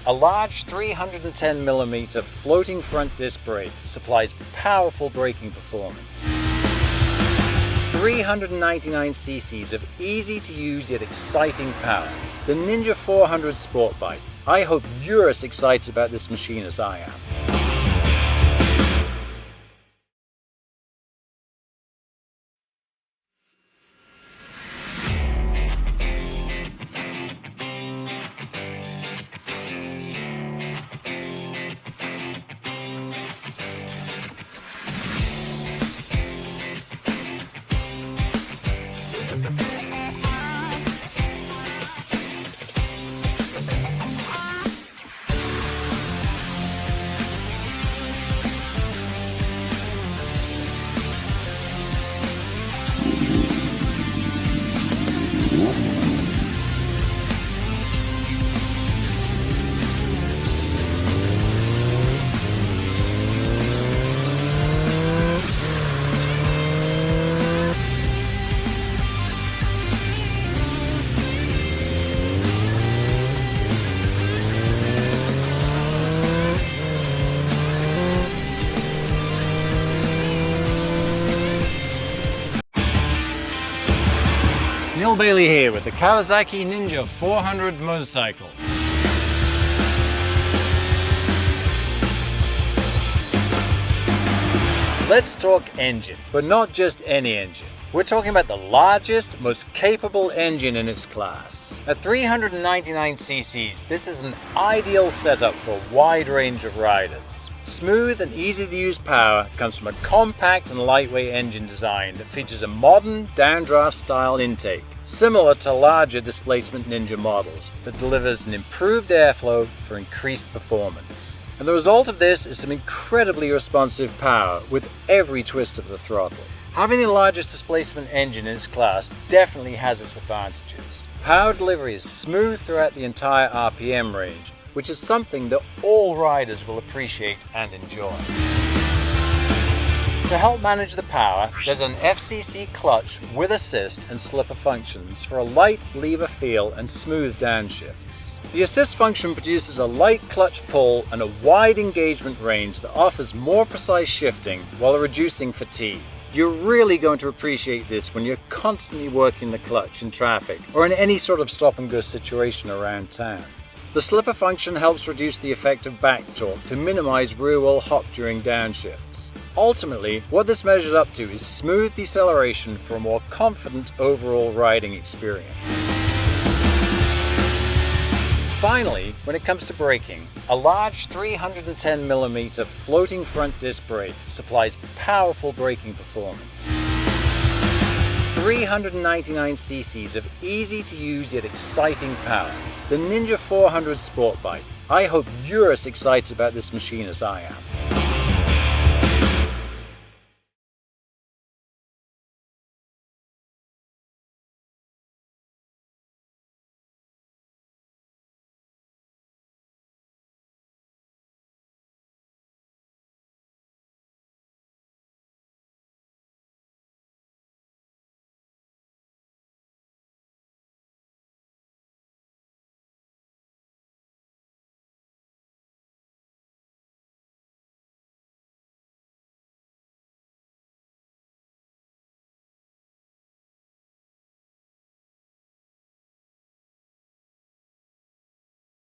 A large 310mm floating front disc brake supplies powerful braking performance. 399cc of easy to use yet exciting power. The Ninja 400 sport bike. I hope you're as excited about this machine as I am. Neil Bailey here with the Kawasaki Ninja 400 motorcycle. Let's talk engine, but not just any engine. We're talking about the largest, most capable engine in its class. At 399cc, this is an ideal setup for a wide range of riders. Smooth and easy to use power comes from a compact and lightweight engine design that features a modern downdraft style intake, similar to larger displacement Ninja models, that delivers an improved airflow for increased performance. And the result of this is some incredibly responsive power with every twist of the throttle. Having the largest displacement engine in its class definitely has its advantages. Power delivery is smooth throughout the entire RPM range, which is something that all riders will appreciate and enjoy. To help manage the power, there's an FCC clutch with assist and slipper functions for a light lever feel and smooth downshifts. The assist function produces a light clutch pull and a wide engagement range that offers more precise shifting while reducing fatigue. You're really going to appreciate this when you're constantly working the clutch in traffic or in any sort of stop and go situation around town. The slipper function helps reduce the effect of back torque to minimize rear wheel hop during downshifts. Ultimately, what this measures up to is smooth deceleration for a more confident overall riding experience. Finally, when it comes to braking, a large 310mm floating front disc brake supplies powerful braking performance. 399cc of easy to use yet exciting power. The Ninja 400 sport bike. I hope you're as excited about this machine as I am.